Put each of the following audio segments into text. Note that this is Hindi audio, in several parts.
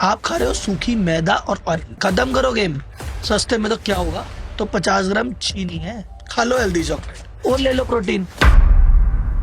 आप खा रहे हो सूखी मैदा और ऑयल। खत्म करो गेम। सस्ते में तो क्या होगा, तो 50 ग्राम चीनी है, खा लो हेल्दी चॉकलेट और ले लो प्रोटीन।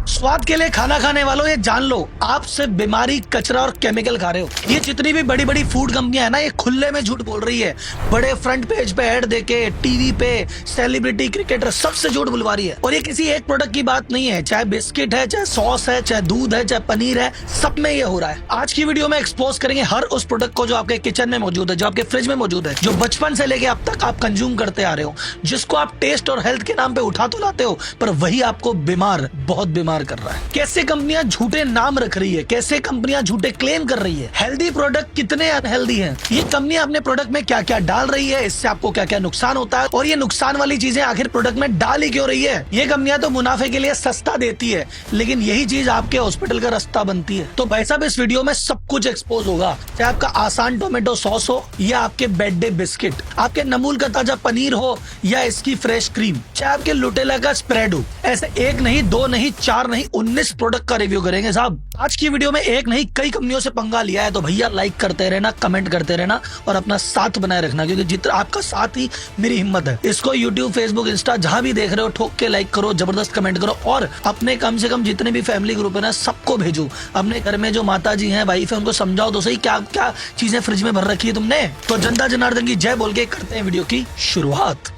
स्वाद के लिए खाना खाने वालों, ये जान लो आप सिर्फ बीमारी, कचरा और केमिकल खा रहे हो। ये जितनी भी बड़ी बड़ी फूड कंपनियां है ना, ये खुले में झूठ बोल रही है। बड़े फ्रंट पेज पे ऐड देके, टीवी पे सेलिब्रिटी, क्रिकेटर सबसे झूठ बुलवा रही है। और ये किसी एक प्रोडक्ट की बात नहीं है, चाहे बिस्किट है, चाहे सॉस है, चाहे दूध है, चाहे पनीर है, सब में ये हो रहा है। आज की वीडियो में एक्सपोज करेंगे हर उस प्रोडक्ट को जो आपके किचन में मौजूद है, जो आपके फ्रिज में मौजूद है, जो बचपन से लेके अब तक आप कंज्यूम करते आ रहे हो, जिसको आप टेस्ट और हेल्थ के नाम पे उठा तो लाते हो, पर वही आपको बीमार, बहुत बीमार कर रहा है। कैसे कंपनियां झूठे नाम रख रही है, कैसे कंपनियां झूठे क्लेम कर रही है, हेल्दी प्रोडक्ट कितने अनहेल्दी हैं, ये कंपनियां अपने प्रोडक्ट में क्या क्या डाल रही है, इससे आपको क्या क्या नुकसान होता है, और ये नुकसान वाली चीजें आखिर प्रोडक्ट में डाल ही क्यों रही है। ये कंपनियां तो मुनाफे के लिए सस्ता देती है, लेकिन यही चीज आपके हॉस्पिटल का रास्ता बनती है। तो भाई साहब, इस वीडियो में सब कुछ एक्सपोज होगा, चाहे आपका आसान टोमेटो सॉस हो, या आपके बेड डे बिस्किट, आपके नमूल का ताजा पनीर हो, या इसकी फ्रेश क्रीम, चाहे आपके लुटेला का स्प्रेड हो। ऐसे एक नहीं, दो नहीं, चार नहीं, 19 प्रोडक्ट का रिव्यू करेंगे साहब। आज की वीडियो में एक नहीं कई कंपनियों से पंगा लिया है, तो भैया लाइक करते रहना, कमेंट करते रहना और अपना साथ बनाए रखना, क्योंकि जितना आपका साथ ही मेरी हिम्मत है। इसको यूट्यूब, फेसबुक, इंस्टा जहां भी देख रहे हो, ठोक के लाइक करो, जबरदस्त कमेंट करो, और अपने कम से कम जितने भी फैमिली ग्रुप है ना, सबको भेजो। अपने घर में जो माता जी हैं, वाइफ है, उनको समझाओ तो सही क्या क्या चीजें फ्रिज में भर रखी है तुमने। तो जनता जनार्दन की जय बोल के करते हैं वीडियो की शुरुआत।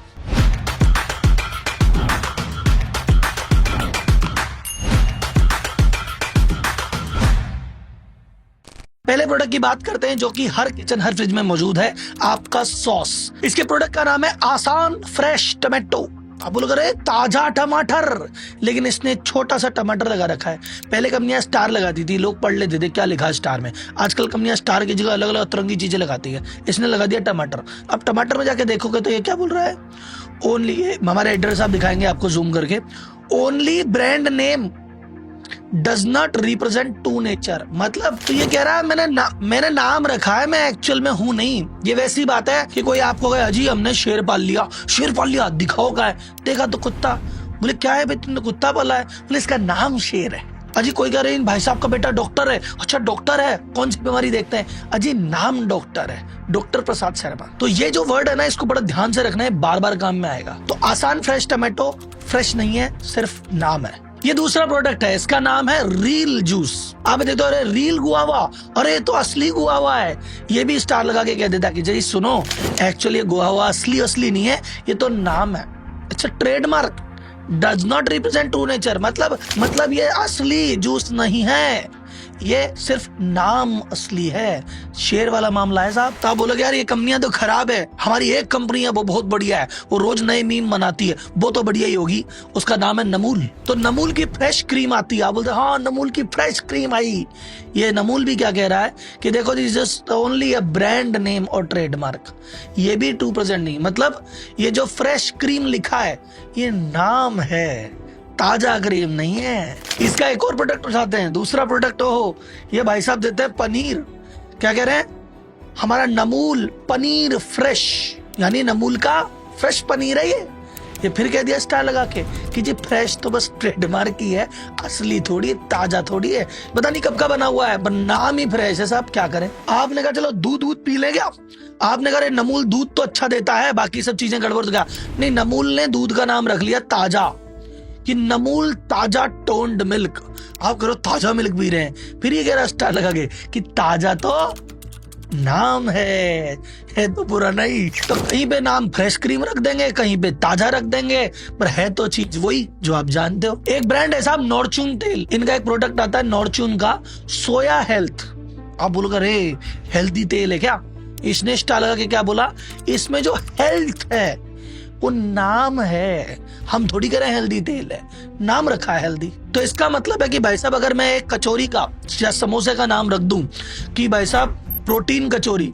पहले प्रोडक्ट की बात करते हैं जो कि हर किचन, हर फ्रिज में मौजूद है, आपका सॉस। इसके प्रोडक्ट का नाम है आसान फ्रेश टमाटो। आप बोलोगे अरे ताजा टमाटर, लेकिन इसने छोटा सा टमाटर लगा रखा है। पहले कंपनियां स्टार लगाती थी, लोग पढ़ लेते थे क्या लिखा है स्टार में। आजकल कंपनियां स्टार की जगह अलग अलग तरंगी चीजें लगाती है, इसने लगा दिया टमाटर। अब टमाटर में जाके देखोगे तो ये क्या बोल रहा है, ओनली, हमारे एड्रेस आप दिखाएंगे आपको जूम करके, only brand name does not represent to nature. मतलब तो ये कह रहा है मैंने नाम रखा है, मैं एक्चुअल में हूं नहीं। ये वैसी बात है कि कोई आपको कहे अजी हमने शेर पाल लिया, दिखाओ क्या है, देखा तो कुत्ता। बोले क्या है भाई तुमने कुत्ता पाला है, बोले इसका नाम शेर है। अजी कोई कह रहे भाई साहब का बेटा डॉक्टर है, अच्छा डॉक्टर है, कौन सी बीमारी देखते हैं, अजी नाम डॉक्टर है, डॉक्टर प्रसाद शर्मा। तो ये जो वर्ड है ना, इसको बड़ा ध्यान से रखना है, बार बार काम में आएगा। तो आसान फ्रेश टमाटो फ्रेश नहीं है, सिर्फ नाम है। ये दूसरा प्रोडक्ट है, इसका नाम है रियल जूस। आप देखते हो अरे रियल गुआवा, अरे तो असली गुआवा है। ये भी स्टार लगा के कह देता कि जी सुनो, एक्चुअली गुआवा असली नहीं है, ये तो नाम है। अच्छा, trademark does not represent true nature, मतलब ये असली जूस नहीं है, ये सिर्फ नाम असली है। शेर वाला मामला है साहब। तो आप बोलोगे यार ये कंपनियां तो खराब है, हमारी एक कंपनी है वो बहुत बढ़िया है, वो रोज नए मीम बनाती है, वो तो बढ़िया ही होगी, उसका नाम है नमूल। तो नमूल की फ्रेश क्रीम आती है, आप बोलते हैं हाँ नमूल की फ्रेश क्रीम आई। ये नमूल भी क्या कह रहा है कि देखो this is just only a brand name और ट्रेडमार्क, ये भी 2% नहीं। मतलब ये जो फ्रेश क्रीम लिखा है ये नाम है, ताजा क्रीम नहीं है। इसका एक और प्रोडक्ट उठाते हैं, दूसरा प्रोडक्ट हो, ये भाई साहब देते हैं पनीर। क्या कह रहे हैं, हमारा नमूल पनीर फ्रेश, यानी नमूल का फ्रेश पनीर है ये फिर कह दिया स्टार लगा के कि जी फ्रेश तो बस ट्रेडमार्क ही है, असली थोड़ी, ताजा थोड़ी है, पता नहीं कब का बना हुआ है, पर नाम ही फ्रेश है साहब। क्या करें, आपने कहा चलो दूध पी लेंगे, आपने कहा नमूल दूध तो अच्छा देता है, बाकी सब चीजें गड़बड़ हो गया। नहीं, नमूल ने दूध का नाम रख लिया ताजा, कि नमूल ताजा टोन्ड मिल्क। आप करो ताजा मिल्क पी रहे हैं, फिर ये कह रहा स्टार लगा के कि ताजा तो नाम है तो बुरा नहीं। तो कहीं पे नाम फ्रेश क्रीम रख देंगे, कहीं पे ताजा रख देंगे, पर है तो चीज वही जो आप जानते हो। एक ब्रांड है साहब नॉर्चून तेल, इनका एक प्रोडक्ट आता है नॉर्चून का सोया हेल्थ। आप बोलोगे अरे हेल्दी तेल है क्या, इसने स्टार लगा के क्या बोला, इसमें जो हेल्थ है वो नाम है, हम थोड़ी कह रहे हैं हेल्दी तेल है, नाम रखा है हेल्दी। तो इसका मतलब है कि भाई साहब अगर मैं एक कचौरी का या समोसे का नाम रख दूं कि भाई साहब प्रोटीन कचौरी,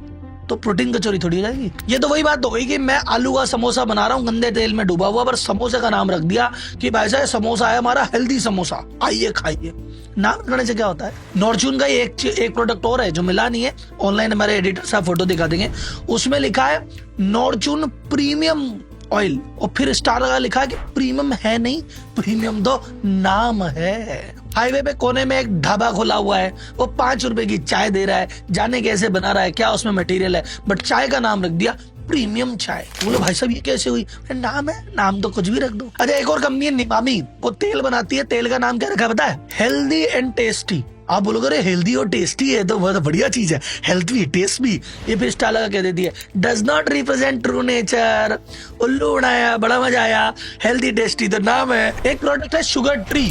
तो प्रोटीन कचौरी थोड़ी हो जाएगी। ये तो वही बात हो गई कि मैं आलू का समोसा बना रहा हूँ गंदे तेल में डूबा हुआ, पर समोसे का नाम रख दिया कि भाई साहब समोसा है हमारा हेल्दी समोसा, आइए खाइए। नाम रखने से क्या होता है। नॉर्चून का एक प्रोडक्ट और है जो मिला नहीं है, ऑनलाइन हमारे एडिटर साहब फोटो दिखा देंगे, उसमें लिखा है नॉर्चून प्रीमियम ऑयल, और फिर स्टार लगा लिखा है कि प्रीमियम है नहीं, प्रीमियम तो नाम है। हाईवे पे कोने में एक ढाबा खोला हुआ है, वो 5 रुपए की चाय दे रहा है, जाने कैसे बना रहा है, क्या उसमें मटेरियल है, बट चाय का नाम रख दिया प्रीमियम चाय। बोलो भाई साहब ये कैसे हुई? नाम है, नाम तो कुछ भी रख दो। अच्छा एक और कंपनी है निमामी, वो तेल बनाती है, तेल का नाम क्या रखा है पता है? Healthy and tasty. आप बोलोगे अरे हेल्दी और टेस्टी है तो बहुत बढ़िया चीज है, हेल्थ भी टेस्ट भी। ये फिर स्टार लगा कह देती है does not represent true nature. उल्लू उड़ाया, बड़ा मजा आया, हेल्दी टेस्टी तो नाम है। एक प्रोडक्ट है शुगर ट्री,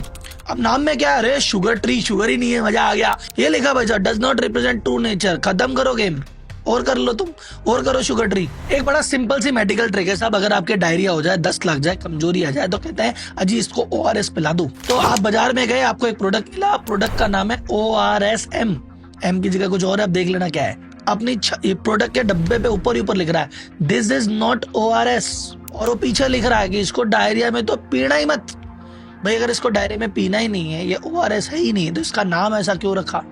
अब नाम में क्या है? अरे शुगर ट्री, शुगर ही नहीं है, मजा आ गया। ये लिखा भाई does not represent true nature, खत्म करो गेम, और कर लो तुम, और करो शुगर ट्री। एक बड़ा सिंपल सी मेडिकल ट्रिक है साहब, अगर आपके डायरिया हो जाए, दस्त लग जाए, कमजोरी आ जाए, तो कहते हैं अजी इसको ORS पिला दो। तो आप बाजार में गए, आपको एक प्रोडक्ट मिला, प्रोडक्ट का नाम है ORSM, M की जगह कुछ और है, आप देख लेना क्या है। अपनी प्रोडक्ट के डब्बे पे ऊपर ही ऊपर लिख रहा है दिस इज नॉट ORS, और वो पीछे लिख रहा है कि इसको डायरिया में तो पीना ही मत। भाई अगर इसको डायरिया में पीना ही नहीं है, ये ORS है ही नहीं, तो इसका नाम ऐसा क्यों रखा,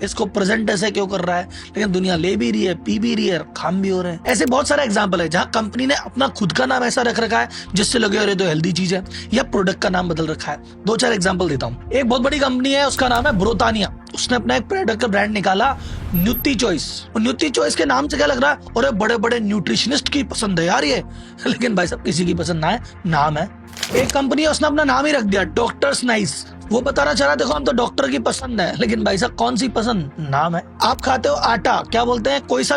इसको प्रेजेंट ऐसे क्यों कर रहा है? लेकिन दुनिया ले भी रही है, पी भी रही है, काम भी हो रहे हैं। ऐसे बहुत सारे एग्जांपल है जहां कंपनी ने अपना खुद का नाम ऐसा रख रखा है जिससे लगे अरे तो हेल्दी चीज है, या प्रोडक्ट का नाम बदल रखा है। 2-4 एग्जांपल देता हूँ। एक बहुत बड़ी कंपनी है, उसका नाम है ब्रोतानिया, उसने अपना एक प्रोडक्ट का ब्रांड निकाला न्यूट्री चॉइस। और न्यूट्री चॉइस के नाम से क्या लग रहा है? और बड़े बड़े न्यूट्रिशनिस्ट की पसंद है यार ये, लेकिन भाई साहब किसी की पसंद ना है, नाम है। एक कंपनी है, उसने अपना नाम ही रख दिया डॉक्टर्स नाइस, वो बताना चाह रहा देखो हम तो डॉक्टर की पसंद है, लेकिन भाई साहब कौन सी पसंद, नाम है। आप खाते हो आटा, क्या बोलते हैं? कोई सा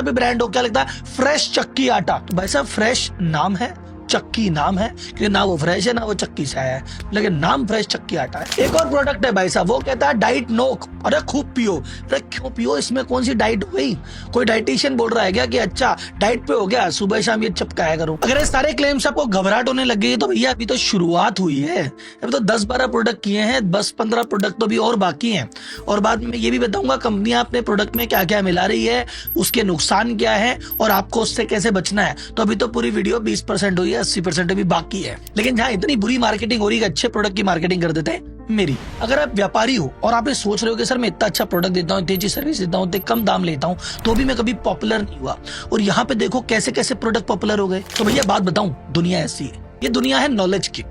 भी ब्रांड हो, क्या लिखता है? फ्रेश चक्की आटा। तो भाई साहब फ्रेश नाम है, चक्की नाम है, क्योंकि ना वो फ्रेश है ना वो चक्की से आया है, लेकिन नाम फ्रेश चक्की आटा है। एक और प्रोडक्ट है भाई साहब, वो कहता है डाइट नोक, अरे खूब पियो। अरे क्यों पियो, इसमें कौन सी डाइट हो गई? कोई डाइटिशियन बोल रहा है क्या कि अच्छा डाइट पे हो गया, सुबह शाम ये चपकाया करो? अगर ये सारे क्लेम्स आपको घबराहट होने लग गई तो भैया अभी तो शुरुआत हुई है, अभी तो 10-12 प्रोडक्ट किए हैं, 10-15 प्रोडक्ट तो अभी और बाकी हैं। और बाद में ये भी बताऊंगा कंपनियां अपने प्रोडक्ट में क्या क्या मिला रही है, उसके नुकसान क्या है और आपको उससे कैसे बचना है। तो अभी तो पूरी वीडियो 20% हुई है, 80% अभी बाकी है। लेकिन जहाँ इतनी बुरी मार्केटिंग हो रही है, अच्छे प्रोडक्ट की मार्केटिंग कर देते हैं मेरी। अगर आप व्यापारी हो और आप ये सोच रहे हो कि सर मैं इतना अच्छा प्रोडक्ट देता हूँ, इतनी अच्छी सर्विस देता हूँ, इतने कम दाम लेता हूँ, तो भी मैं कभी पॉपुलर नहीं हुआ, और यहाँ पे देखो कैसे कैसे प्रोडक्ट पॉपुलर हो गए। तो भैया बात बताऊं, दुनिया ऐसी है, ये दुनिया है नॉलेज की।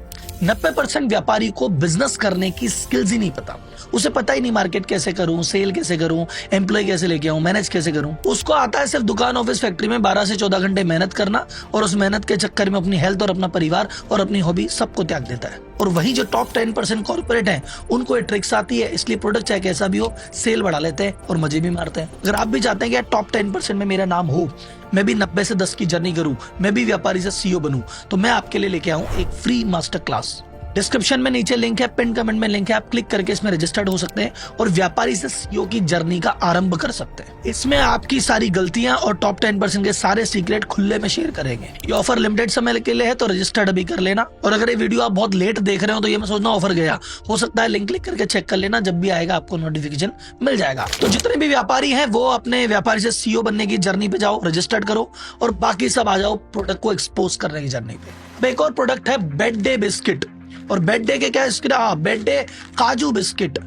90% व्यापारी को बिजनेस करने की स्किल्स ही नहीं पता, उसे पता ही नहीं मार्केट कैसे करूं, सेल कैसे करूं, एम्प्लॉय कैसे लेके आऊं, मैनेज कैसे करूं। उसको आता है सिर्फ दुकान, ऑफिस, फैक्ट्री में 12 से 14 घंटे मेहनत करना, और उस मेहनत के चक्कर में अपनी हेल्थ और अपना परिवार और अपनी हॉबी सबको त्याग देता है। और वही जो टॉप 10% कॉर्पोरेट हैं, उनको ये ट्रिक्स आती है, इसलिए प्रोडक्ट चाहे कैसा भी हो सेल बढ़ा लेते हैं और मजे भी मारते हैं। अगर आप भी चाहते हैं कि टॉप 10% में मेरा नाम हो, मैं भी 90 से 10 की जर्नी करूं, मैं भी व्यापारी से CEO बनूं, तो मैं आपके लिए लेके आऊं एक फ्री मास्टर क्लास। डिस्क्रिप्शन में नीचे लिंक है, पिन कमेंट में लिंक है, आप क्लिक करके इसमें रजिस्टर्ड हो सकते हैं और व्यापारी से CEO की जर्नी का आरंभ कर सकते हैं। इसमें आपकी सारी गलतियां और टॉप 10% के सारे सीक्रेट खुले में शेयर करेंगे। ये ऑफर लिमिटेड समय के लिए है, तो रजिस्टर्ड अभी कर लेना। और अगर ये वीडियो आप बहुत लेट देख रहे हो तो ये मैं सोचना ऑफर गया, हो सकता है लिंक क्लिक करके चेक कर लेना, जब भी आएगा आपको नोटिफिकेशन मिल जाएगा। तो जितने भी व्यापारी हैं वो अपने व्यापारी से CEO बनने की जर्नी पे जाओ, रजिस्टर्ड करो, और बाकी सब आ जाओ प्रोडक्ट को एक्सपोज करने की जर्नी पे। एक और प्रोडक्ट है बेड डे बिस्किट, और बेड डे के क्या बिस्किट, बेड डे काजू बिस्किट।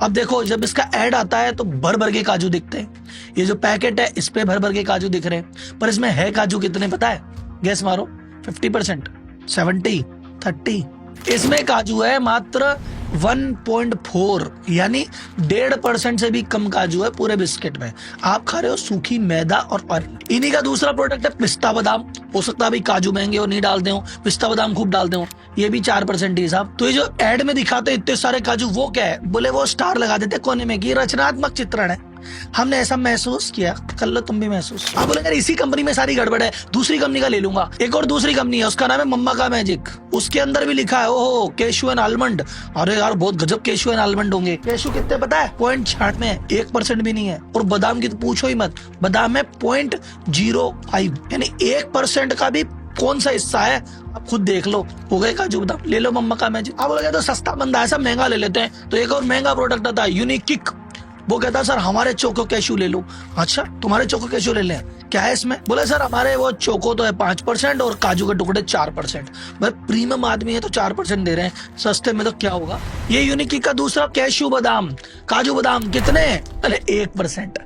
अब देखो जब इसका ऐड आता है तो भर भर के काजू दिखते हैं, ये जो पैकेट है इस पे भर भर के काजू दिख रहे हैं, पर इसमें है काजू कितने पता है? गैस मारो, 50%, 70, 30। इसमें काजू है मात्र 1.4, यानी 1.5% से भी कम काजू है पूरे बिस्किट में। आप खा रहे हो सूखी मैदा और ऑयल। इन्हीं का दूसरा प्रोडक्ट है पिस्ता बादाम, हो सकता है अभी काजू महंगे और नहीं डालते हो, पिस्ता बादाम खूब डालते हो, ये भी 4% ही साहब। तो ये जो एड में दिखाते इतने सारे काजू, वो क्या है? बोले वो स्टार लगा देते कोने में कि रचनात्मक चित्रण है। हमने ऐसा महसूस किया, कर लो तुम भी महसूस। आप बोले यार इसी कंपनी में सारी गड़बड़ है, दूसरी कंपनी का ले लूंगा। एक और दूसरी कंपनी है, उसका नाम है मम्मा का मैजिक, उसके अंदर भी लिखा है ओहो केशू एंड आलमंड। अरे यार बहुत गजब केशू एंड आलमंड होंगे। केशू कितने पता है? 0.96 में, 1% भी नहीं है। और बादाम की तो पूछो ही मत, बादाम है 0.05, यानी 1% का भी कौन सा हिस्सा है आप खुद देख लो। हो गए काजू बादाम, ले लो मम्मा का मैजिक। आप बोलोगे तो सस्ता बंदा है, सब महंगा ले लेते हैं। तो एक और महंगा प्रोडक्ट आता है यूनिक किक, वो कहता है सर हमारे चोको कैशू ले लो। अच्छा तुम्हारे चोको कैशू ले लें, क्या है इसमें? बोले सर हमारे वो चोको तो है 5% और काजू के टुकड़े 4%। भाई प्रीमियम आदमी है तो 4% दे रहे हैं, सस्ते में तो क्या होगा। ये यूनिक का दूसरा कैशू बादाम, काजू बादाम कितने? अरे 1%।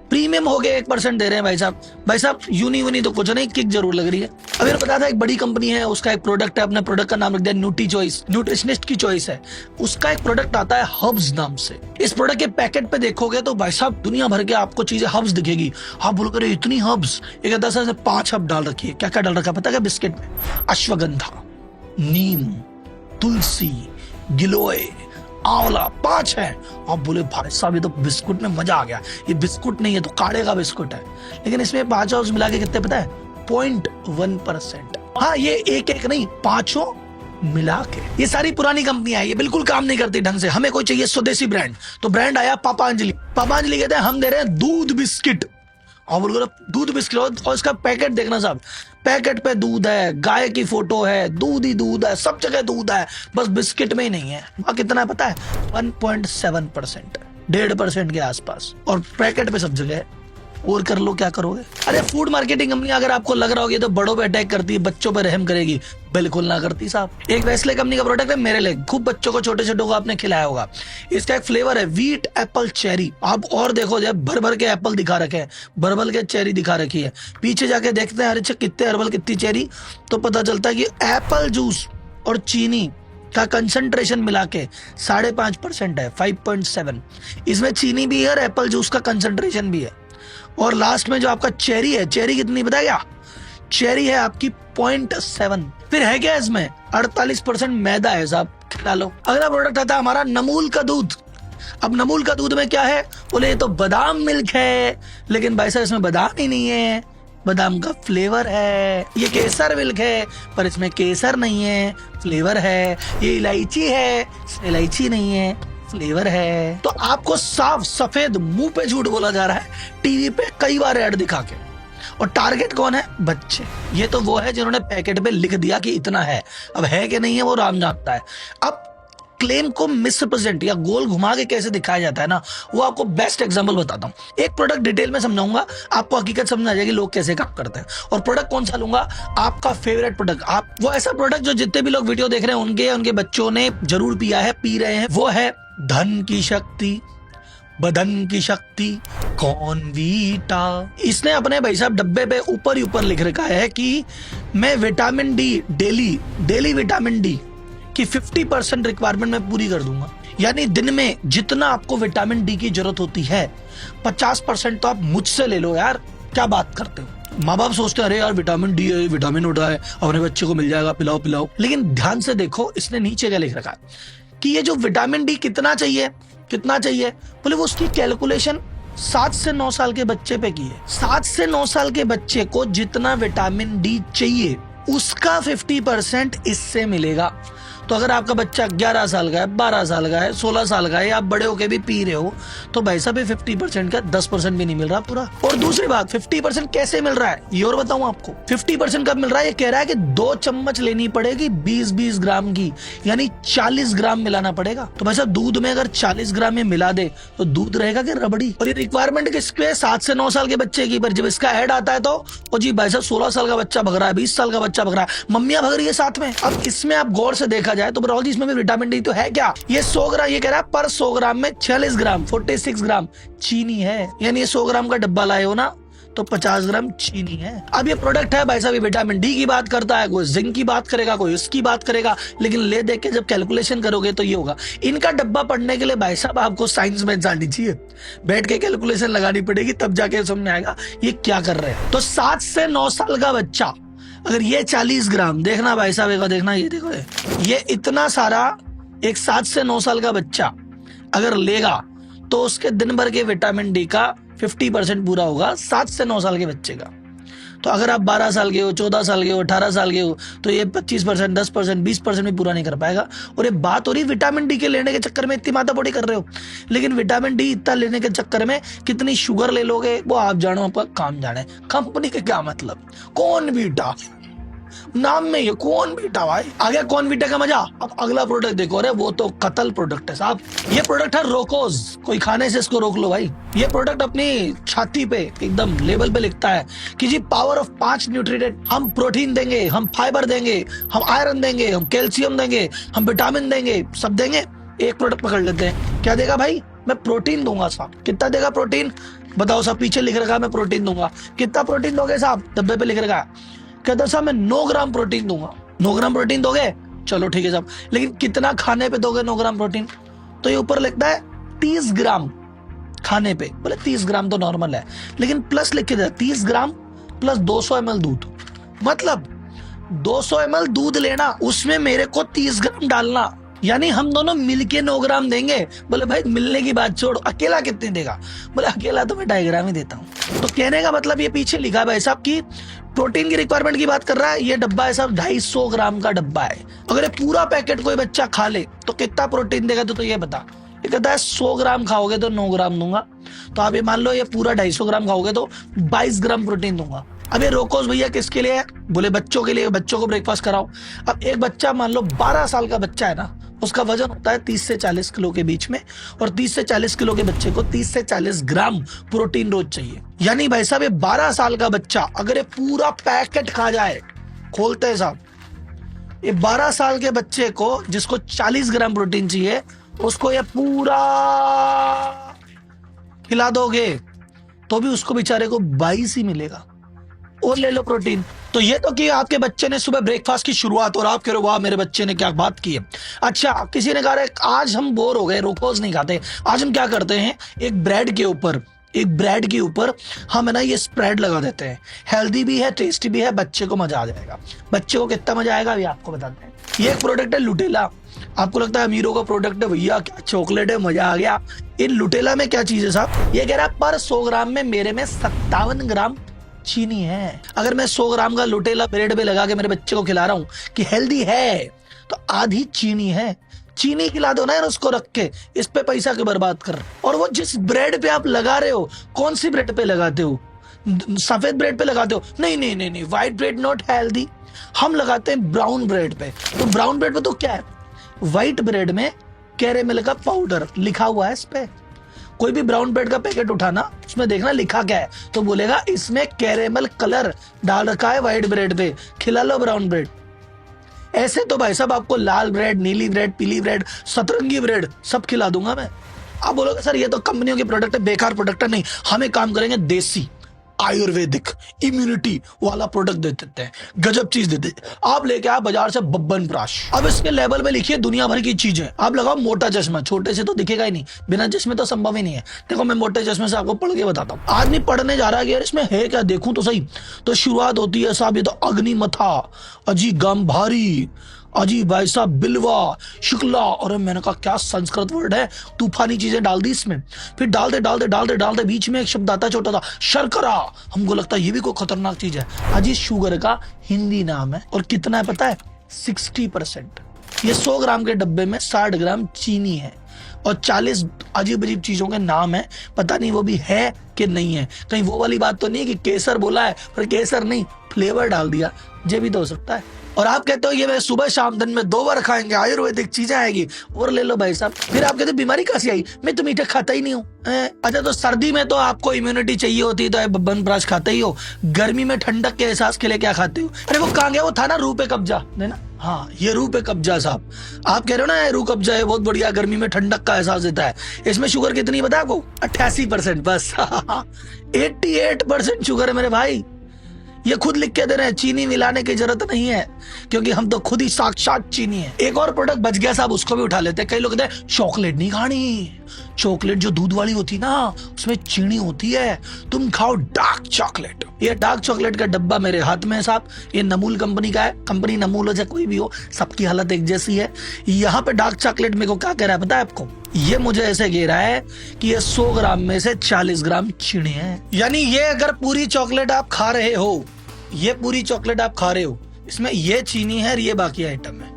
प्रीमियम हो गए 1% दे रहे हैं भाई साहब। भाई साहब यूनी तो कुछ नहीं, किक जरूर लग रही है। अभी बताया था एक बड़ी कंपनी है, उसका एक प्रोडक्ट है, अपने प्रोडक्ट का नाम रख दिया न्यूट्री चॉइस, न्यूट्रिशनिस्ट की चॉइस है। उसका एक प्रोडक्ट आता है हर्ब्स नाम से। इस प्रोडक्ट के पैकेट पे देखोगे तो भाई साहब दुनिया भर के आपको चीजें हर्ब्स दिखेगी। आप बोल कर इतनी हर्ब्स, एक 5 हर्ब डाल रखी है। क्या क्या डाल रखा पता है बिस्किट में? अश्वगंधा, नीम, तुलसी, गिलोय, आंवला, 5 है। आप बोले भाई साहब ये तो बिस्कुट में मजा आ गया। ये बिस्कुट नहीं है तो काढ़े का बिस्कुट है, लेकिन इसमें 5 हर्ब्स मिला के कितने पता है? 0.1%। हाँ, ये एक नहीं, 5 मिला के। ये सारी पुरानी कंपनियां हैं, ये बिल्कुल काम नहीं करती ढंग से। हमें कोई चाहिए स्वदेशी ब्रांड, तो ब्रांड आया पापांजलि। पापांजलि कहते हैं हम दे रहे हैं दूध बिस्किट। और बोल दूध बिस्किट, और इसका पैकेट देखना साहब, पैकेट पे दूध है, गाय की फोटो है, दूध ही दूध है, सब जगह दूध है, बस बिस्किट में ही नहीं है। वहां कितना है पता है? 1.7%, 1.5% के आसपास, और पैकेट पे सब जगह है। और कर लो, क्या करोगे? अरे फूड मार्केटिंग कंपनी अगर आपको लग रहा होगी तो बड़ों पे अटैक करती है, बच्चों पे रहम करेगी, बिल्कुल ना करती साहब। एक वेस्ले कंपनी का प्रोडक्ट है मेरे लिए, खूब बच्चों को, छोटे छोटों को आपने खिलाया होगा। इसका एक फ्लेवर है व्हीट एप्पल चेरी। आप और देखो, जब भर भर के एप्पल दिखा रखे हैं, भर भर के चेरी दिखा रखी है। पीछे जाके देखते हैं अरे कितने एप्पल कितनी चेरी, तो पता चलता है कि एप्पल जूस और चीनी का कंसंट्रेशन मिला के 5.5% है, 5.7। इसमें चीनी भी है और एप्पल जूस का कंसंट्रेशन भी है। और लास्ट में जो आपका चेरी है, चेरी कितनी पता है क्या? चेरी है आपकी 0.7। फिर है क्या इसमें? 48% मैदा है साहब, खिला लो। अगला प्रोडक्ट आता है हमारा नमूल का दूध। अब नमूल का दूध में क्या है? बोले ये तो बादाम मिल्क है, लेकिन भाई साहब इसमें बादाम ही नहीं है, बादाम का फ्लेवर है। ये केसर मिल्क है, पर इसमें केसर नहीं है, फ्लेवर है। ये इलायची है, इलायची नहीं है, फ्लेवर है। तो आपको साफ सफेद मुंह पे झूठ बोला जा रहा है टीवी पे कई बार ऐड दिखा के। और टारगेट कौन है? बच्चे। ये तो वो है जिन्होंने पैकेट पे लिख दिया कि इतना है, अब है कि नहीं है वो राम जानता है। अब क्लेम को मिसरिप्रेजेंट या गोल घुमा के कैसे दिखाया जाता है ना, वो आपको बेस्ट एग्जांपल बताता हूं। एक प्रोडक्ट डिटेल में समझाऊंगा, आपको हकीकत समझ आ जाएगी लोग कैसे काम करते हैं। और प्रोडक्ट कौन सा लूंगा? आपका फेवरेट प्रोडक्ट, आप वो ऐसा प्रोडक्ट जो जितने भी लोग वीडियो देख रहे हैं उनके बच्चों ने जरूर पिया है, पी रहे हैं। वो है धन की शक्ति, बदन की शक्ति, कॉर्नवीटा। इसने अपने भाई साहब डब्बे पे ऊपर ही ऊपर लिख रखा है कि मैं vitamin D daily vitamin D की 50% रिक्वायरमेंट में पूरी कर दूंगा। यानी दिन में जितना आपको विटामिन डी की जरूरत होती है 50% तो आप मुझसे ले लो यार, क्या बात करते हो। माँ बाप सोचते हैं अरे यार विटामिन डी है, विटामिन उड़ा है, अपने बच्चे को मिल जाएगा, पिलाओ। लेकिन ध्यान से देखो इसने नीचे क्या लिख रखा है कि ये जो विटामिन डी कितना चाहिए, बोले वो उसकी कैलकुलेशन 7 से 9 साल के बच्चे पे की है। 7 से 9 साल के बच्चे को जितना विटामिन डी चाहिए उसका 50% इससे मिलेगा। तो अगर आपका बच्चा 11 साल का है, 12 साल का है, 16 साल का है, आप बड़े होके भी पी रहे हो, तो भाई साहब 50% का 10% भी नहीं मिल रहा पूरा। और दूसरी बात 50% कैसे मिल रहा है ये और बताऊं आपको। 50% कब मिल रहा है? ये कह रहा है कि 2 चम्मच लेनी पड़ेगी 20-20 ग्राम की, यानी 40 ग्राम मिलाना पड़ेगा। तो भाई साहब दूध में अगर 40 ग्राम में मिला दे तो दूध रहेगा कि रबड़ी। और ये रिक्वायरमेंट किसके? 7 से 9 साल के बच्चे की। पर जब इसका ऐड आता है तो ओ जी भाई साहब 16 साल का बच्चा भग रहा है, 20 साल का बच्चा भग रहा है, मम्मियां भग रही है साथ में। अब इसमें आप गौर से देखा जाए तो बराबर इसमें भी विटामिन डी तो है क्या? ये 100 ग्राम, ये कह रहा है पर 100 ग्राम में 46 ग्राम 46 ग्राम चीनी है। यानी ये 100 ग्राम का डब्बा लाए हो ना तो 50 ग्राम चीनी है। अब ये प्रोडक्ट है भाई साहब, ये विटामिन डी की बात करता है, कोई जिंक की बात करेगा, कोई इसकी बात करेगा, लेकिन ले देख के जब कैलकुलेशन करोगे तो ये होगा। इनका डब्बा पढ़ने के लिए भाई साहब आपको साइंस में जानी चाहिए, बैठ के कैलकुलेशन लगानी पड़ेगी, तब जाके समझ में आएगा ये क्या कर रहे हैं। तो 7 से 9 साल का बच्चा अगर ये 40 ग्राम, देखना भाई साहब देखना, ये देखो ये इतना सारा एक 7 से 9 साल का बच्चा अगर लेगा तो उसके दिन भर के विटामिन डी का 50% पूरा होगा 7 से 9 साल के बच्चे का। तो अगर आप 12 साल के हो, 14 साल के हो, 18 साल के हो, तो ये 25%, 10%, 20% भी पूरा नहीं कर पाएगा। और ये बात हो रही विटामिन डी के लेने के चक्कर में इतनी माथापोड़ी कर रहे हो, लेकिन विटामिन डी इतना लेने के चक्कर में कितनी शुगर ले लोगे वो आप जानो, आपका काम जाने। कंपनी के क्या मतलब, कॉर्नवीटा नाम में, ये कॉर्नवीटा भाई आ गया, कॉर्नवीटा का मजा। अब अगला प्रोडक्ट देखो, अरे वो तो कतल प्रोडक्ट है साहब। ये प्रोडक्ट है रोकोज, कोई खाने से इसको रोक लो भाई। ये प्रोडक्ट अपनी छाती पे एकदम लेबल पे लिखता है कि जी पावर ऑफ 5 न्यूट्रिएंट, हम प्रोटीन देंगे, हम फाइबर देंगे, हम आयरन देंगे, हम कैल्शियम देंगे, हम विटामिन देंगे, सब देंगे। एक प्रोडक्ट पकड़ लेते हैं, क्या देगा भाई? मैं प्रोटीन दूंगा साहब। कितना देगा प्रोटीन बताओ साहब? पीछे लिख रखा है मैं प्रोटीन दूंगा। कितना प्रोटीन दोगे साहब? डब्बे पे लिख रखा है कहता साहब मैं 9 ग्राम प्रोटीन दूंगा। 9 ग्राम प्रोटीन दोगे, चलो ठीक है साहब, लेकिन कितना खाने पे दोगे 9 ग्राम प्रोटीन? तो ये ऊपर लिखता है 30 ग्राम खाने पे। बोले 30 ग्राम तो नॉर्मल है, लेकिन प्लस लिख के दे 30 ग्राम प्लस 200 ml दूध। मतलब 200 ml दूध लेना, उसमें मेरे को 30 ग्राम डालना, यानी हम दोनों मिलके 9 ग्राम देंगे। बोले भाई मिलने की बात छोड़ो, अकेला कितने देगा? बोले अकेला तो मैं 2.5 ग्राम ही देता हूँ। तो कहने का मतलब ये पीछे लिखा है भाई साहब की प्रोटीन की रिक्वायरमेंट की बात कर रहा है। ये डब्बा है साहब 250 ग्राम का डब्बा है। अगर ये पूरा पैकेट कोई बच्चा खा ले तो कितना प्रोटीन देगा? तो ये बता। ये कहता है 100 ग्राम खाओगे तो 9 ग्राम दूंगा। तो आप ये मान लो ये पूरा 250 ग्राम खाओगे तो 22 ग्राम प्रोटीन दूंगा। अब ये रोकोस भैया किसके लिए है? बोले बच्चों के लिए, बच्चों को ब्रेकफास्ट कराओ। अब एक बच्चा मान लो 12 साल का बच्चा है ना, उसका वजन होता है 30 से 40 किलो के बीच में, और 30 से 40 किलो के बच्चे को 30 से 40 ग्राम प्रोटीन रोज चाहिए। यानी भाई साहब ये 12 साल का बच्चा अगर ये पूरा पैकेट खा जाए, खोलते हैं साहब, ये 12 साल के बच्चे को जिसको 40 ग्राम प्रोटीन चाहिए, उसको ये पूरा खिला दोगे तो भी उसको बेचारे को 22 ही मिलेगा। और ले लो प्रोटीन। तो ये तो कि आपके बच्चे ने सुबह ब्रेकफास्ट की शुरुआत, और आप कह रहे हो वाह मेरे बच्चे ने क्या बात की है। अच्छा, किसी ने कहा आज हम बोर हो गए, रोकोस नहीं खाते, आज हम क्या करते हैं, एक ब्रेड के ऊपर हम है ना ये स्प्रेड लगा देते हैं। हेल्दी भी है, टेस्टी भी है, बच्चे को मजा आ जाएगा। बच्चे को कितना मजा आएगा अभी आपको बताते हैं। ये एक प्रोडक्ट है लुटेला। आपको लगता है अमीरों का प्रोडक्ट है भैया, क्या चॉकलेट है, मजा आ गया। इन लुटेला में क्या चीज है साहब? ये कह रहा है पर 100 ग्राम में मेरे में 57 ग्राम चीनी है। अगर मैं 100 ग्राम का लुटेला ब्रेड पे लगा के मेरे बच्चे को खिला रहा हूं कि हेल्दी है, तो आधी चीनी है। चीनी खिला दो ना यार उसको रख के, इस पे पैसा क्यों बर्बाद कर। और वो जिस ब्रेड पे आप लगा रहे हो, कौन सी ब्रेड पे लगाते हो? सफेद ब्रेड पे लगाते हो? नहीं नहीं नहीं नहीं, व्हाइट ब्रेड नॉट हेल्दी। हम लगाते हैं ब्राउन ब्रेड पे। तो ब्राउन ब्रेड पे तो क्या है, व्हाइट ब्रेड में कैरेमल का पाउडर लिखा हुआ है इस पे। कोई भी ब्राउन ब्रेड का पैकेट उठाना, उसमें देखना लिखा क्या है, तो बोलेगा इसमें कैरेमल कलर डाल रखा है व्हाइट ब्रेड पे, खिला लो ब्राउन ब्रेड। ऐसे तो भाई साहब आपको लाल ब्रेड, नीली ब्रेड, पीली ब्रेड, सतरंगी ब्रेड सब खिला दूंगा मैं। आप बोलोगे सर ये तो कंपनियों के प्रोडक्ट है, बेकार प्रोडक्ट है। नहीं, हम एक काम करेंगे, देसी आयुर्वेदिक इम्यूनिटी वाला प्रोडक्ट दे देते हैं, गजब चीज देते हैं। आप लेके आए बाजार से बब्बन प्राश। अब इसके लेवल में लिखिए दुनिया भर की चीजें। आप लगाओ मोटा चश्मा, छोटे से तो दिखेगा ही नहीं, बिना चश्मे तो संभव ही नहीं है। देखो मैं मोटे चश्मे से आपको पढ़ के बताता हूँ। आदमी पढ़ने जा रहा है कि यार इसमें है क्या, देखूं तो सही। तो शुरुआत होती है साहब, ये तो अग्निमथा, अजी गंभारी, अजी भाई साहब बिलवा, शुक्ला, और मैंने कहा क्या संस्कृत वर्ड है, तूफानी चीजें डाल दी इसमें। फिर डालते बीच में एक शब्द आता छोटा था, शर्करा। हमको लगता है ये भी कोई खतरनाक चीज है। अजी शुगर का हिंदी नाम है, और कितना है पता है, 60%। ये 100 ग्राम के डब्बे में 60 ग्राम चीनी है, और 40 अजीब अजीब चीजों के नाम है, पता नहीं वो भी है कि नहीं है। कहीं वो वाली बात तो नहीं कि केसर बोला है पर केसर नहीं, फ्लेवर डाल दिया, ये भी तो हो सकता है। और आप कहते हो ये मैं सुबह शाम दिन में 2 बार खाएंगे, आयुर्वेदिक चीजें आएगी, और ले लो भाई साहब। फिर आप कहते हो बीमारी कैसी आई, मैं तो मीठा खाता ही नहीं हूँ। अच्छा, तो सर्दी में तो आपको इम्यूनिटी चाहिए होती है तो बब्बन प्राश खाते ही हो। गर्मी में ठंडक के एहसास के लिए क्या खाते हो? अरे वो कहाँ गया, वो था ना रूह पे कब्जा, ना? हाँ, ये रूह पे कब्जा साहब। आप कह रहे हो ना रूह कब्जा है बहुत बढ़िया, गर्मी में ठंडक का एहसास देता है। इसमें शुगर कितनी बता आपको? 88% बस। 88% शुगर है मेरे भाई। ये खुद लिख के दे रहे हैं, चीनी मिलाने की जरूरत नहीं है, क्योंकि हम तो खुद ही साक्षात चीनी है। एक और प्रोडक्ट बच गया साहब, उसको भी उठा लेते हैं। कई लोग कहते हैं चॉकलेट नहीं खानी, चॉकलेट जो दूध वाली होती ना उसमें चीनी होती है, तुम खाओ डार्क चॉकलेट। ये डार्क चॉकलेट का डब्बा मेरे हाथ में है साहब, ये नमूल कंपनी का है। कंपनी नमूल हो चाहे कोई भी हो, सबकी हालत एक जैसी है। यहाँ पे डार्क चॉकलेट मेरे को क्या कह रहा है पता है आपको? ये मुझे ऐसे कह रहा है कि ये 100 ग्राम में से 40 ग्राम चीनी है। यानी ये अगर पूरी चॉकलेट आप खा रहे हो, ये पूरी चॉकलेट आप खा रहे हो, इसमें ये चीनी है और ये बाकी आइटम है,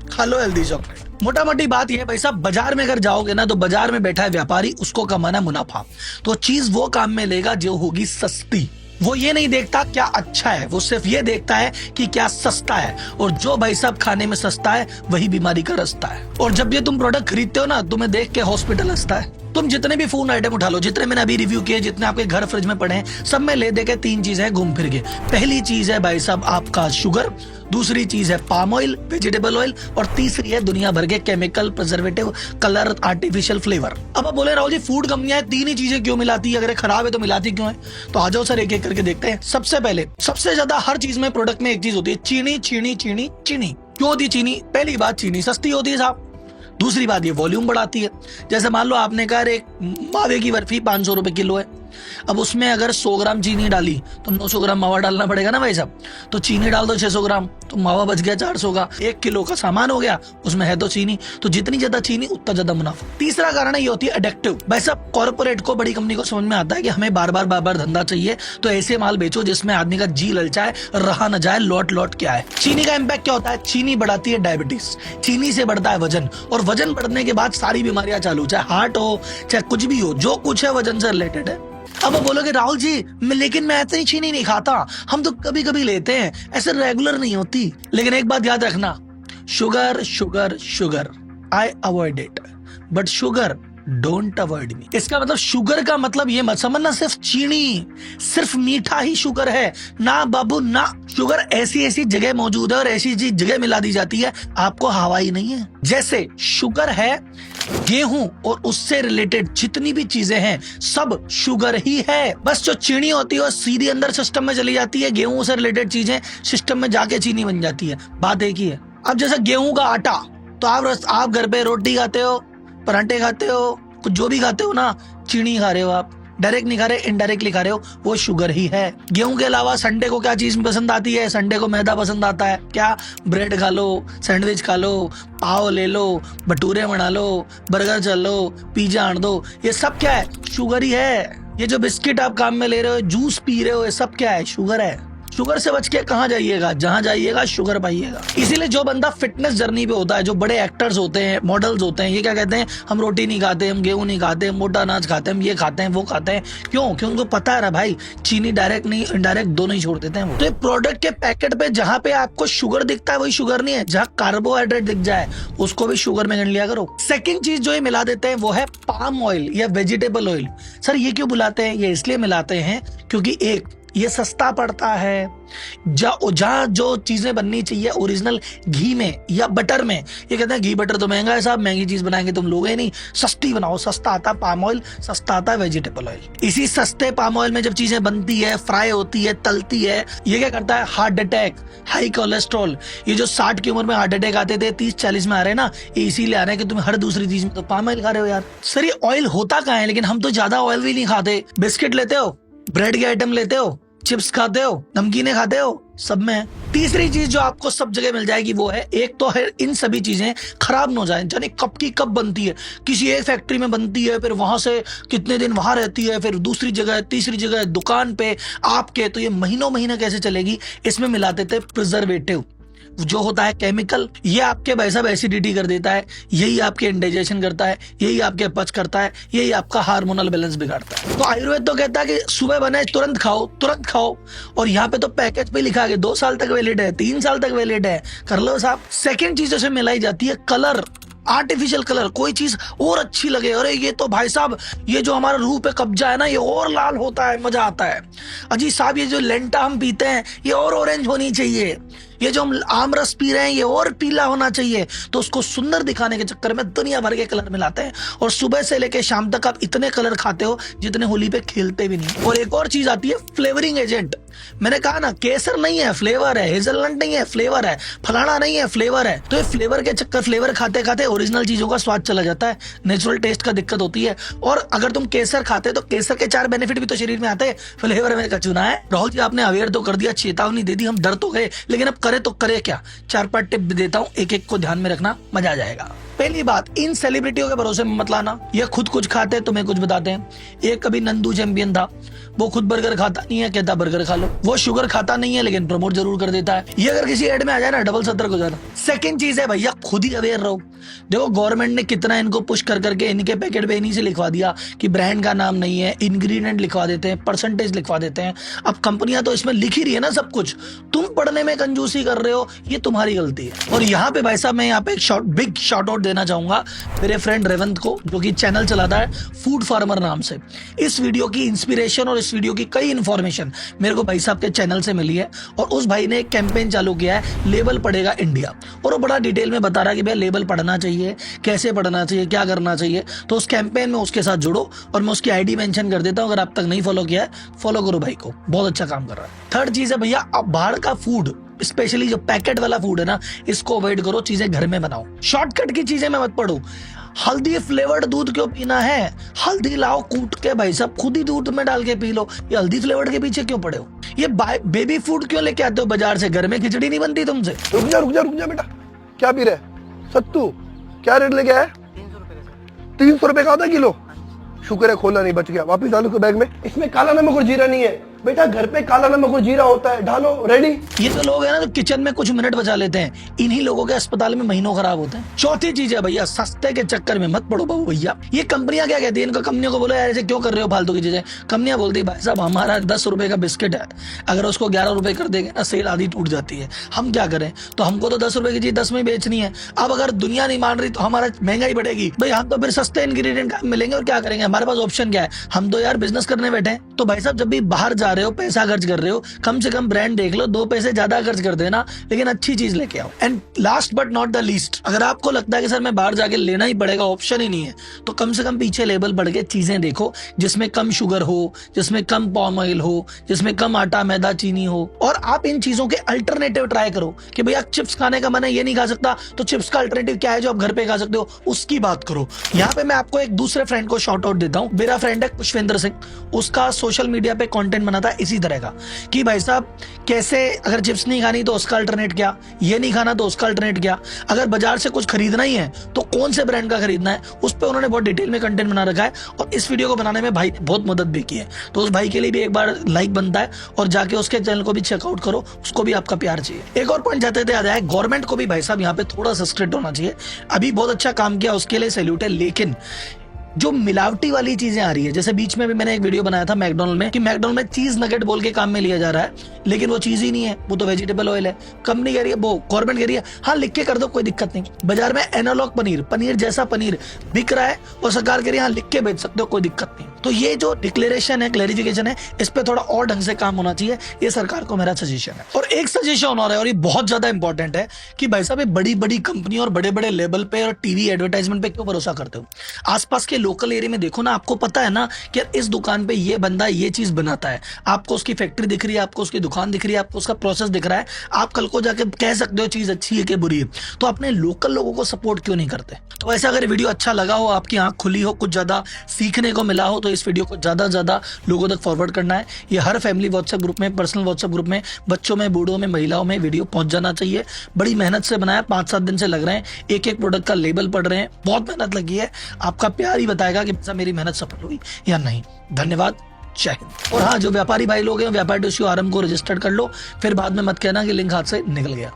खा लो हेल्दी चॉकलेट। मोटा मोटी बात ये है भाई साहब, बाजार में अगर जाओगे ना तो बाजार में बैठा है व्यापारी, उसको कमाना मुनाफा। तो चीज वो काम में लेगा जो होगी सस्ती। वो ये नहीं देखता क्या अच्छा है, वो सिर्फ ये देखता है कि क्या सस्ता है। और जो भाई साहब खाने में सस्ता है वही बीमारी का रास्ता है। और जब ये तुम प्रोडक्ट खरीदते हो ना, तुम्हें देख के हॉस्पिटल हंसता है। तुम जितने भी फूड आइटम उठा लो, जितने मैंने अभी रिव्यू किए, जितने आपके घर फ्रिज में पड़े हैं, सब में ले दे के 3 चीजें हैं घूम फिर के। पहली चीज है भाई साहब आपका शुगर, दूसरी चीज है पाम ऑयल, वेजिटेबल ऑयल, और तीसरी है दुनिया भर के chemical, preservative, colour, artificial flavour. अब आप बोले राहुल जी फूड कंपनियां 3 ही चीजें क्यों मिलाती है, अगर खराब है तो मिलाती क्यों है? तो आ जाओ सर एक एक करके देखते हैं। सबसे पहले सबसे ज्यादा हर चीज में, प्रोडक्ट में एक चीज होती है, चीनी चीनी चीनी चीनी। क्यों होती है चीनी? पहली बात चीनी सस्ती होती है साहब, दूसरी बात ये वॉल्यूम बढ़ाती है। जैसे मान लो आपने कहा एक मावे की बर्फी 500 रुपए किलो है, अब उसमें अगर 100 ग्राम चीनी डाली तो 900 ग्राम मावा डालना पड़ेगा ना भाई साहब। तो चीनी डाल दो 600 ग्राम, तो मावा बच गया 400 का, 1 किलो का सामान हो गया, उसमें है तो चीनी। तो जितनी ज्यादा चीनी उतना ज्यादा मुनाफा। तीसरा कारण ये होती है एडिक्टिव। भाई साहब कॉर्पोरेट को, बड़ी कंपनी को समझ में आता है कि हमें बार बार धंधा चाहिए, तो ऐसे माल बेचो जिसमें आदमी का जी ललचाए, रहा न जाए, लौट लौट के आए। चीनी का इम्पैक्ट क्या होता है? चीनी बढ़ाती है डायबिटीज, चीनी से बढ़ता है वजन, और वजन बढ़ने के बाद सारी बीमारियां चालू, चाहे हार्ट हो चाहे कुछ भी हो, जो कुछ है वजन से रिलेटेड है। अब आप बोलोगे राहुल जी लेकिन मैं ऐसे ही चीनी नहीं खाता, हम तो कभी कभी लेते हैं, ऐसे रेगुलर नहीं होती। लेकिन एक बात याद रखना, sugar sugar sugar, I avoid it, but sugar don't avoid me. इसका मतलब शुगर का मतलब ये मत समझना सिर्फ चीनी, सिर्फ मीठा ही शुगर है ना बाबू ना। शुगर ऐसी ऐसी जगह मौजूद है और ऐसी ऐसी जगह मिला दी जाती है, आपको हवा ही नहीं है। जैसे शुगर है गेहूं और उससे रिलेटेड जितनी भी चीजें हैं सब शुगर ही है, बस जो चीनी होती है वो सीधी अंदर सिस्टम में चली जाती है, गेहूं से रिलेटेड चीजें सिस्टम में जाके चीनी बन जाती है, बात एक ही है। अब जैसे गेहूं का आटा, तो आप घर पे रोटी खाते हो, पराठे खाते हो, कुछ जो भी खाते हो ना, चीनी खा रहे हो आप, डायरेक्ट नहीं खा रहे, इनडायरेक्टली खा रहे हो, वो शुगर ही है। गेहूं के अलावा संडे को क्या चीज पसंद आती है? संडे को मैदा पसंद आता है। क्या? ब्रेड खा लो, सैंडविच खा लो, पाव ले लो, भटूरे बना लो, बर्गर चल लो, पिज्जा आन दो, ये सब क्या है? शुगर ही है। ये जो बिस्किट आप काम में ले रहे हो, जूस पी रहे हो, ये सब क्या है? शुगर है। शुगर से बच के कहाँ जाइएगा? जहां जाइएगा शुगर पाइएगा। इसीलिए जो बंदा फिटनेस जर्नी पे होता है, जो बड़े एक्टर्स होते हैं, मॉडल्स होते हैं, ये क्या कहते हैं? हम रोटी नहीं खाते, हम गेहूं नहीं खाते, हम मोटा अनाज खाते हैं, हम ये खाते हैं वो खाते हैं। क्यों? क्योंकि उनको पता है ना भाई, चीनी डायरेक्ट नहीं इनडायरेक्ट दोनों ही छोड़ देते हैं वो। तो प्रोडक्ट के पैकेट पे जहाँ पे आपको शुगर दिखता है वही शुगर नहीं है, जहाँ कार्बोहाइड्रेट दिख जाए उसको भी शुगर में गिन लिया करो। सेकेंड चीज जो ये मिला देते हैं वो है पाम ऑयल या वेजिटेबल ऑयल। सर ये क्यों बुलाते हैं? ये इसलिए मिलाते हैं क्योंकि एक ये सस्ता पड़ता है, जहाँ जो चीजें बननी चाहिए ओरिजिनल घी में या बटर में, ये कहते हैं घी बटर तो महंगा है साहब, महंगी चीज बनाएंगे तुम लोगे नहीं, सस्ती बनाओ। सस्ता आता है पाम ऑयल, सस्ता आता है वेजिटेबल ऑयल। इसी सस्ते पाम ऑयल में जब चीजें बनती है, फ्राई होती है, तलती है, ये क्या करता है? हार्ट अटैक, हाई कोलेस्ट्रॉल, ये जो 60 की उम्र में हार्ट अटैक आते थे 30-40 में आ रहे हैं ना, ये इसीलिए आ रहे हैं कि तुम हर दूसरी चीज में तो पाम ऑयल खा रहे हो यार। सर ये ऑयल होता कहाँ है? लेकिन हम तो ज्यादा ऑयल भी नहीं खाते। बिस्किट लेते हो, ब्रेड के आइटम लेते हो, चिप्स खाते हो, नमकीने खाते हो, सब में है। तीसरी चीज जो आपको सब जगह मिल जाएगी वो है, एक तो है इन सभी चीजें खराब न हो जाए, यानी कब की कब बनती है, किसी एक फैक्ट्री में बनती है, फिर वहां से कितने दिन वहां रहती है, फिर दूसरी जगह, तीसरी जगह, दुकान पे आपके, तो ये महीनों महीने कैसे चलेगी? इसमें मिला देते प्रिजर्वेटिव, जो होता है केमिकल, ये आपके भाई साहब एसिडिटी कर देता है, यही आपके इंडाइजेशन करता है, यही आपके पच करता है, यही आपका हार्मोनल बैलेंस बिगाड़ता है। तो आयुर्वेद तो कहता है कि सुबह बने तुरंत खाओ, तुरंत खाओ, और यहाँ पे तो पैकेज पे लिखा है 2 साल तक वैलिड है, 3 साल तक वैलिड है, कर लो साहब। सेकेंड चीज जैसे मिलाई जाती है कलर, आर्टिफिशियल कलर। कोई चीज और अच्छी लगे, अरे ये तो भाई साहब ये जो हमारा रूह पे कब्जा है ना, ये और लाल होता है, मजा आता है। अजी साहब ये जो लेंटा हम पीते हैं ये और ऑरेंज होनी चाहिए, ये जो हम आम रस पी रहे हैं ये और पीला होना चाहिए। तो उसको सुंदर दिखाने के चक्कर में दुनिया भर के कलर मिलाते हैं, और सुबह से लेके शाम तक आप इतने कलर खाते हो जितने होली पे खेलते भी नहीं। और एक और चीज आती है फ्लेवरिंग एजेंट। मैंने कहा ना, केसर नहीं है फ्लेवर है, हेजलनट नहीं है फ्लेवर है, फलाना नहीं है फ्लेवर है। तो ये फ्लेवर के चक्कर, फ्लेवर खाते खाते ओरिजिनल चीजों का स्वाद चला जाता है, नेचुरल टेस्ट का दिक्कत होती है। और अगर तुम केसर खाते तो केसर के 4 बेनिफिट भी तो शरीर में आते हैं, फ्लेवर में कचूना है। राहुल जी आपने अवेयर तो कर दिया, चेतावनी दे दी, हम डर तो गए, लेकिन अब करे तो करे क्या? 4-5 टिप देता हूँ, एक एक को ध्यान में रखना, मजा आ जाएगा। पहली बात, इन सेलिब्रिटियों के भरोसे में मत लाना, ये खुद कुछ खाते हैं तुम्हें कुछ बताते हैं। एक कभी नंदू चैंपियन था, वो खुद बर्गर खाता नहीं है, कहता बर्गर खा लो। वो शुगर खाता नहीं है लेकिन प्रमोट जरूर कर देता है। ये अगर किसी एड में आ जाए ना, डबल 70 हो जाना। सेकंड चीज है भैया, खुद ही अवेयर रहो। देखो गवर्नमेंट ने कितना इनको पुश कर करके इनके पैकेट पे इन्हीं से लिखवा दिया कि ब्रांड का नाम नहीं है, इंग्रेडिएंट लिखवा देते हैं, परसेंटेज लिखवा देते हैं। अब कंपनियां तो इसमें लिख ही रही है ना सब कुछ, तुम पढ़ने में कंजूसी कर रहे हो, ये तुम्हारी गलती है। और यहाँ पे भाई साहब मैं यहाँ पे एक बिग शॉर्ट आउट देना चाहूंगा मेरे फ्रेंड रेवंत को, जो कि चैनल चलाता है फूड फार्मर नाम से। इस वीडियो की इंस्पिरेशन और इस वीडियो की कई इंफॉर्मेशन मेरे को भाई साहब के चैनल से मिली है, और उस भाई ने एक कैंपेन चालू किया है, लेबल पढ़ेगा इंडिया, और वो बड़ा डिटेल में बता रहा है कि भैया लेबल पढ़ना चाहिए, कैसे पढ़ना चाहिए, क्या करना चाहिए। तो उस कैंपेन में उसके साथ जुड़ो, और मैं उसकी आईडी मेंशन कर देता हूं, अगर आप तक नहीं फॉलो किया है फॉलो करो भाई को, बहुत अच्छा काम कर रहा है। थर्ड चीज है भैया, आप बाहर का फूड स्पेशली जो पैकेट वाला फूड है ना, इसको अवॉइड करो, चीजें घर में बनाओ। शॉर्टकट की चीजें में मत पढ़ो। हल्दी फ्लेवर्ड दूध क्यों पीना है? हल्दी लाओ कूट के भाई साहब, खुद ही दूध में डाल के पी लो। ये हल्दी फ्लेवर्ड के पीछे क्यों पड़े हो? ये बेबी फूड क्यों लेके आते हो बाजार से? घर में खिचड़ी नहीं बनती तुमसे? रुक जा बेटा, क्या पी रहे? सत्तू क्या रेट लेके आया? 300 रुपए का आधा किलो। शुक्र है खोला नहीं, बच गया। वापिस डालो उसको बैग में। इसमें काला नमक और जीरा नहीं है बेटा, घर पे काला नमक और जीरा होता है, डालो, रेडी। ये तो लोग है ना, तो किचन में कुछ मिनट बचा लेते हैं, इन्हीं लोगों के अस्पताल में महीनों खराब होते हैं। चौथी चीज है भैया, सस्ते के चक्कर में मत पड़ो बाबू भैया। ये कंपनियां क्या कहती है, इनको कंपनियों को बोलो यार ऐसे क्यों कर रहे हो फालतू की चीजें। कंपनियां बोलती है भाई साहब हमारा 10 रुपए का बिस्किट है, अगर उसको 11 रुपए कर देंगे ना, सेल आधी टूट जाती है। हम क्या करें, तो हमको तो 10 रुपए की चीज 10 में बेचनी है। अब अगर दुनिया नहीं मान रही तो हमारा महंगाई बढ़ेगी भाई, हम तो फिर सस्ते इंग्रेडिएंट मिलेंगे और क्या करेंगे, हमारे पास ऑप्शन क्या है, हम तो यार बिजनेस करने बैठे हैं। तो भाई साहब जब भी बाहर जा रहे हो, पैसा खर्च कर रहे हो, कम से कम ब्रांड देख लो, 2 पैसे ज्यादा खर्च कर देना, लेकिन अच्छी चीज लेके आओ। And last but not the least, अगर आपको लगता है कि सर मैं बाहर जाके लेना ही पड़ेगा, ऑप्शन ही नहीं है, तो कम से कम पीछे लेबल पढ़ के चीजें देखो, जिसमें कम शुगर हो, जिसमें कम पाम ऑयल हो, जिसमें कम आटा मैदा चीनी हो। और आप इन चीजों के अल्टरनेटिव ट्राई करो कि भैया चिप्स खाने का मन है, ये नहीं खा सकता, तो चिप्स का अल्टरनेटिव क्या है जो आप घर पे खा सकते हो, उसकी बात करो। यहाँ पे मैं आपको एक दूसरे फ्रेंड को शॉर्ट आउट देता हूँ। मेरा फ्रेंड है पुष्पेंद्र सिंह, उसका सोशल मीडिया पे कंटेंट बनाता है इसी तरह का कि भाई साहब कैसे, अगर चिप्स नहीं खानी तो उसका अल्टरनेट क्या, ये नहीं खाना तो उसका अल्टरनेट क्या, अगर बाजार से कुछ खरीदना ही है तो कौन से ब्रांड का खरीदना है, उस पर उन्होंने बहुत डिटेल में कंटेंट बना रखा है। और इस वीडियो को बनाने में भाई ने बहुत मदद भी की है, तो उस भाई के लिए भी एक बार लाइक बनता है, और जाके उसके चैनल को भी चेकआउट करो, उसको भी आपका प्यार चाहिए। एक और पॉइंट जाते थे याद आया, गवर्नमेंट को भी भाई साहब यहाँ पे थोड़ा सा स्ट्रिक्ट होना चाहिए। अभी बहुत अच्छा काम किया, उसके लिए सैल्यूट है, लेकिन जो मिलावटी वाली चीजें आ रही है, जैसे बीच में भी मैंने एक वीडियो बनाया था मैकडॉनल्ड में कि मैकडॉनल्ड में चीज नगेट बोल के काम में लिया जा रहा है, लेकिन वो चीज ही नहीं है, वो तो वेजिटेबल ऑयल है। कंपनी कह रही है, वो गवर्नमेंट कह रही है हाँ लिख के कर दो, कोई दिक्कत नहीं। बाजार में एनालॉग पनीर जैसा पनीर बिक रहा है, और सरकार कह रही है हाँ लिख के बेच सकते हो, कोई दिक्कत नहीं। तो ये जो डिक्लेरेशन है, क्लैरिफिकेशन है, इस पे थोड़ा और ढंग से काम होना चाहिए, ये सरकार को मेरा सजेशन है। और एक सजेशन और है, और ये बहुत ज्यादा इंपॉर्टेंट है कि भाई साहब बड़ी बड़ी कंपनी और बड़े बड़े लेवल पे और टीवी एडवर्टाइजमेंट पे क्यों भरोसा करते हो? आसपास के लोकल एरिया में देखो ना, आपको पता है ना कि इस दुकान पे ये बंदा ये चीज बनाता है, आपको उसकी फैक्ट्री दिख रही है, आपको उसकी दुकान दिख रही है, आपको उसका प्रोसेस दिख रहा है, आप कल को जाके कह सकते हो चीज अच्छी है कि बुरी है। तो अपने लोकल लोगों को सपोर्ट क्यों नहीं करते? तो ऐसा अगर वीडियो अच्छा लगा हो, आपकी आंख खुली हो, कुछ ज्यादा सीखने को मिला हो, तो इस वीडियो को ज्यादा लोगों तक फॉरवर्ड करना है। ये हर फैमिली व्हाट्सएप ग्रुप में, पर्सनल व्हाट्सएप ग्रुप में, बच्चों में, बूढ़ों में, महिलाओं में वीडियो पहुंच जाना चाहिए। बड़ी मेहनत से बनाया, 5-7 दिन से लग रहे हैं, एक एक प्रोडक्ट का लेबल पढ़ रहे हैं, बहुत मेहनत लगी है। आपका प्यार ही बताएगा कि मेरी मेहनत सफल हुई या नहीं। धन्यवाद, जय हिंद। और हाँ, जो व्यापारी भाई लोग हैं, व्यापारी आरंभ को रजिस्टर्ड कर लो, फिर बाद में मत कहना कि लिंक हाथ से निकल गया।